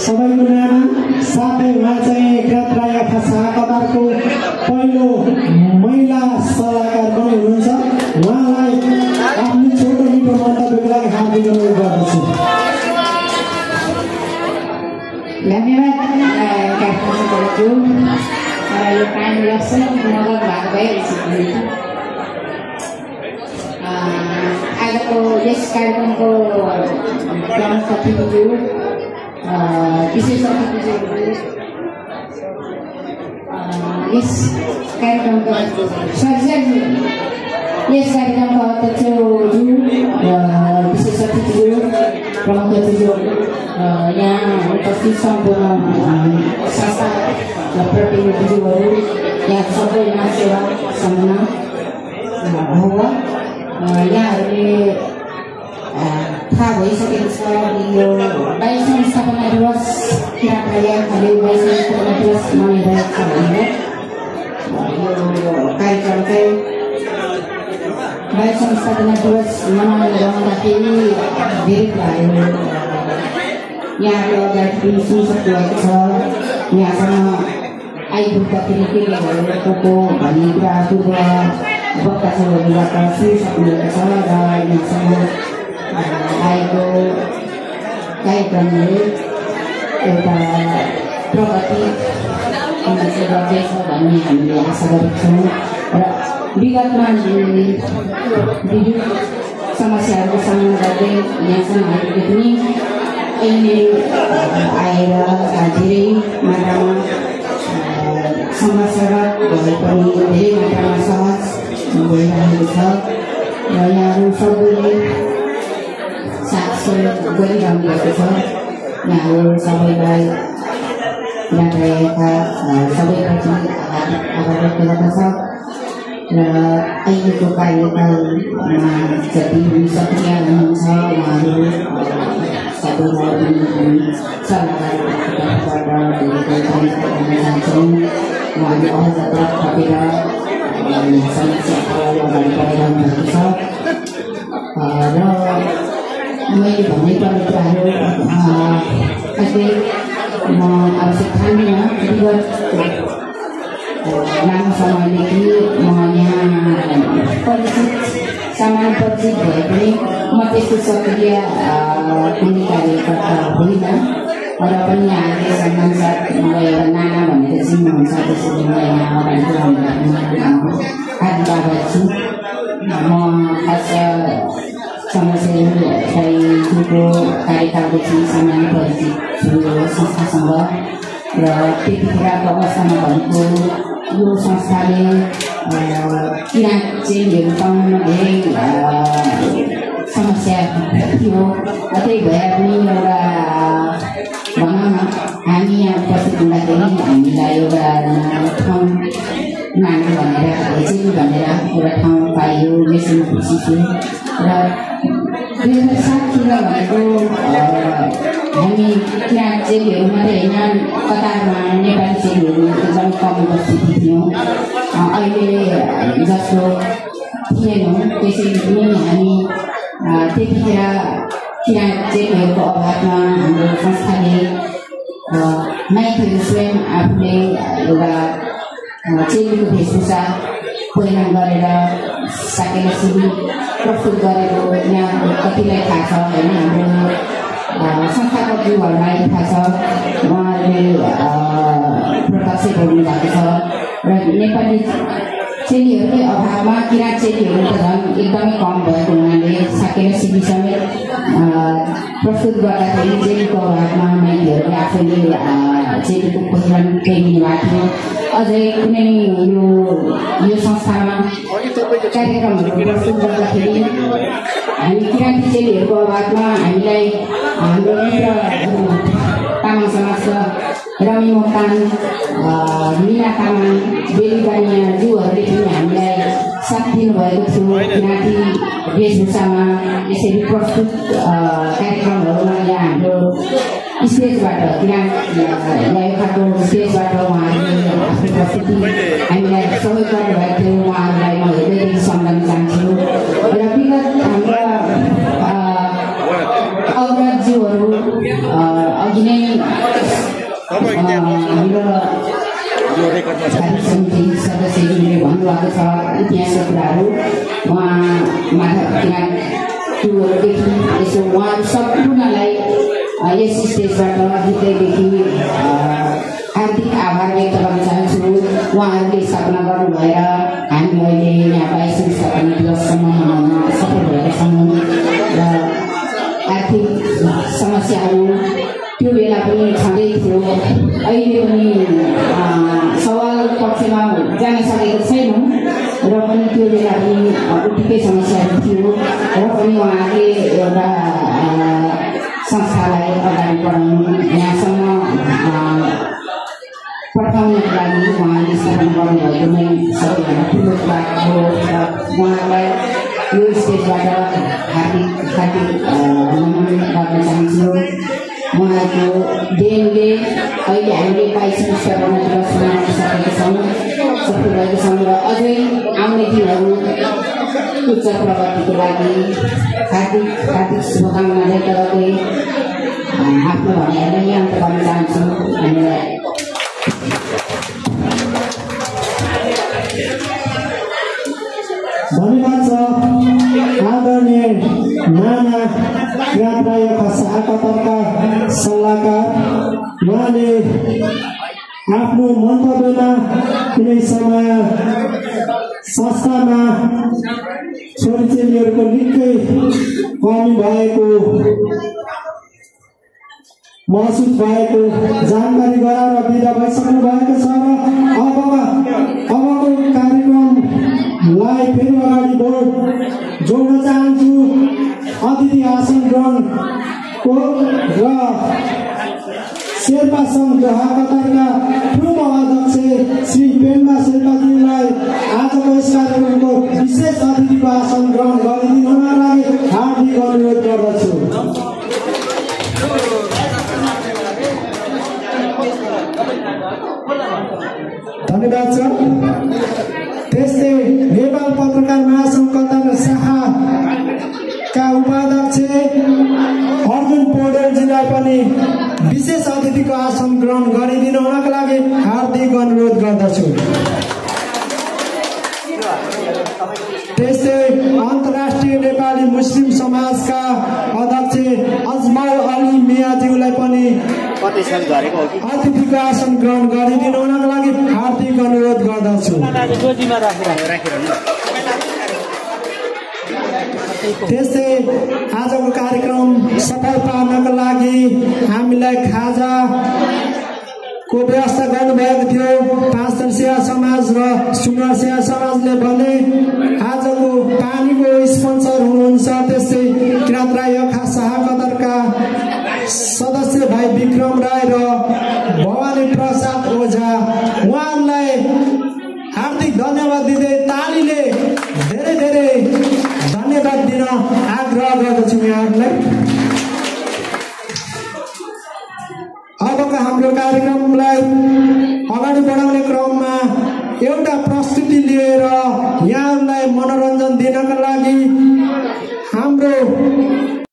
सबैको नाम साथै उहाँ चाहिँ ग्रात्राया खासा कतारको पहिलो महिला सल्लाहकार पनि हुनुहुन्छ। उहाँलाई आफ्नो छोटो मिठो मन्तव्यको लागि हार्दिक अनुरोध गर्दछु। धन्यवाद कार्यक्रमको यो टाइम लाग्छ नगर भाग भइरहेछ। आजको यस कार्यक्रमको प्रमुख अतिथिज्यू विशेष अतिथिज्यूहरू यस कार्यक्रमको यस कार्यक्रमका अध्यक्षज्यू विशेष अतिथिज्यू प्रमुख अतिथिज्यू यहाँ उपस्थित सम्पूर्ण संस्था प्रतिनिधिज्यूहरू यहाँ सबै सेवा सम्मान हो। यहाँहरूले थाहा भइसकेको छ यो 22औं स्थापना दिवस किराँतले 22औं स्थापना दिवस मनाइरहेको छ भनेर यो कार्यक्रम चाहिँ 22औं स्थापना दिवस मनाउँदाखेरि धेरै कुराहरू यहाँले अगाडि सुनिसक्नु भएको छ। यहाँसँग आइपुग्दाखेरि के के भयो को भन्ने कुरा पूर्व वक्ताहरूबाट सुनिसक्नुभएको छ र यहाँसँग आएको कार्यक्रमले एउटा प्रगति गर्दैछ भन्ने हामीले आशा गरेका छौँ र विगतमा विभिन्न समस्याहरूको सामना गर्दै यहाँसम्म आइपुगे पनि अहिले आएर धेरै मात्रामा समस्यागत भए पनि धेरै मात्रामा सहज भइरहेको छ र यहाँहरू सबैले साथ सहयोग गरिरहनु भएको छ। यहाँहरू सबैलाई यातायातका सबैप्रति आभार व्यक्त गर्दछ र अहिलेको कार्यकालमा जति सक्रिय हुनुहुन्छ उहाँहरू सबैलाई सल्लाहकारबाट चाहन्छौँ। उहाँले अझ थपेर समस्याको अगाडि बढाइरहनु भएको छ र मैले भन्नुपर्ने कुराहरू अझै म आवश्यक ठान्दिनँ। विगत लामो समयदेखि म यहाँ सामान्य परिचित भए पनि म त्यस्तो सक्रिय कुनै कार्यकर्ता होइन र पनि यहाँले सम्मानसाथ मलाई एउटा नाना भनेर चिन्नुहुन्छ। त्यसरी म यहाँ अगाडि बढाउनु आभारी छु। म खास समस्याहरूको कार्यकालदेखि सामान्य परिचित छु संस्थासँग र त्यतिखेरको अवस्थामा भनेको यो संस्थाले किराँत चेलीहरू पाउनमा धेरै समस्या थियो। त्यही भएर पनि एउटा भनौँ न हामी यहाँ उपस्थित हुँदाखेरि हामीलाई एउटा ठाउँ माग्नु भनेर चेली भनेर एउटा ठाउँ पाइयो। यसमा खुसी छु र 2007 भनेको हामी किराँत चेलीहरू मात्रै होइन कतारमा नेपाली चेलीहरू एकदम कम उपस्थिति थियौँ। अहिले जस्तो थिएनौँ त्यसैले पनि हामी त्यतिखेर किराँत चेलीहरूको अभावमा हाम्रो संस्थाले माइतीहरू स्वयं आफूले एउटा चेलीको वेशभूषा परिधान गरेर साकेला सिबी प्रस्तुत गरेको यहाँ कतिलाई थाहा छ होइन। हाम्रो संस्थापकज्यूहरूलाई थाहा छ, उहाँहरूले प्रकाशै गर्नु भएको छ र नेपाली चेलीहरूकै अभावमा किराँत चेलीहरू त झन् एकदमै कम भएको हुनाले साकेला सिबी समेत प्रस्तुत गर्दाखेरि चेलीको अभावमा माइतीहरूले आफैले चेलीको पहिरन पेरिनु भएको थियो। अझै कुनै यो संस्थामा कार्यक्रमहरू प्रस्तुत गर्दाखेरि हामी किराँती चेलीहरूको अभावमा हामीलाई हाम्रो मित्र तामाङ समाजका रमी मोक्तान, मिना तामाङ, बेली बानियाज्यूहरूले पनि हामीलाई साथ दिनुभएको थियो। किराँती वेशभूषामा यसरी प्रस्तुत कार्यक्रमहरूमा यहाँ हाम्रो स्टेजबाट किराँतको स्टेजबाट उहाँहरूले आफ्नो प्रस्तुति हामीलाई सहयोग गर्नुभएको थियो। उहाँहरूलाई म हृदयदेखि सम्झन चाहन्छु र विगत हाम्रा अग्रजज्यूहरू समिति सदस्यहरूले भन्नुभएको छ इतिहासका कुराहरू उहाँ माधव टुरदेखि यसो उहाँहरू सम्पूर्णलाई यस स्टेजबाट हृदयदेखि हार्दिक आभार व्यक्त गर्न चाहन्छु। उहाँहरूले स्थापना गर्नुभएर हामी अहिले यहाँ 22औं स्थापना दिवससम्म मनाउन सफल भएका छौँ र आर्थिक समस्याहरू त्यो बेला पनि छँदै थियो। अहिले पनि सवाल पक्षमा जान सकेको छैनौँ र पनि त्यो बेला पनि उत्तिकै समस्याहरू थियो र पनि उहाँहरूले एउटा संस्थालाई अगाडि बढाउनु यहाँसम्म पठाउनको लागि उहाँले स्थापना गर्नुभएको नै सबैभन्दा ठुलो कुरा हो र उहाँलाई यो स्टेजबाट हार्दिक नमन गर्न चाहन्छु। उहाँको देनले अहिले हामीले 22औं स्थापना दिवस मनाउन सकेका छौँ, सफल भएका छौँ र अझै आउने दिनहरू उच्च प्रगतिको लागि हार्दिक शुभकामना व्यक्त गर्दै आफ्नो भनाइलाई अन्त गर्न चाहन्छु। धन्यवाद। धन्यवाद छ आदरणीय नाना यात्रा भाषा कतरका सल्लाहकार। उहाँले आफ्नो मन्तव्यमा कुनै समय संस्थामा छोरीचेलीहरूको निकै कमी भएको महसुस भएको जानकारी गराएर बिदा भइसक्नु भएको छ र अबको कार्यक्रमलाई फेरि अगाडि जोड्न चाहन्छु। अतिथि आसन ग्रहणको र शेर्पा सङ्घ जोहा कतारका पूर्व अध्यक्ष श्री पेम्बा शेर्पाजीलाई आजको यस कार्यक्रमको विशेष अतिथिको आसन ग्रहण गरिदिनुका लागि हार्दिक अनुरोध गर्दछु। धन्यवाद छ। त्यस्तै नेपाल पत्रकार महासङ्घ कतार शाखाका उपाध्यक्ष अर्जुन पौडेलजीलाई पनि विशेष अतिथिको आसन ग्रहण गरिदिनु हुनका लागि हार्दिक अनुरोध गर्दछु। त्यस्तै अन्तर्राष्ट्रिय नेपाली मुस्लिम समाजका अध्यक्ष अजमल अली मियाज्यूलाई पनि अतिथिको आसन ग्रहण गरिदिनु हुनका लागि हार्दिक अनुरोध गर्दछु। त्यस्तै आजको कार्यक्रम सफल पार्नका लागि हामीलाई खाजाको व्यवस्था गर्नुभएको थियो। 5 थर सेवा समाज र सुनवार सेवा समाजले भने आजको पानीको स्पोन्सर हुनुहुन्छ। त्यस्तै किराँत राई अखा शाह कतरका सदस्य भाइ विक्रम राई र भवानी प्रसाद ओझा, उहाँहरूलाई हार्दिक धन्यवाद दिँदै तालीले धेरै धेरै धन्यवाद दिन आग्रह गर्दछु यहाँहरूलाई। अबको हाम्रो कार्यक्रमलाई अगाडि बढाउने क्रममा एउटा प्रस्तुति लिएर यहाँहरूलाई मनोरञ्जन दिनका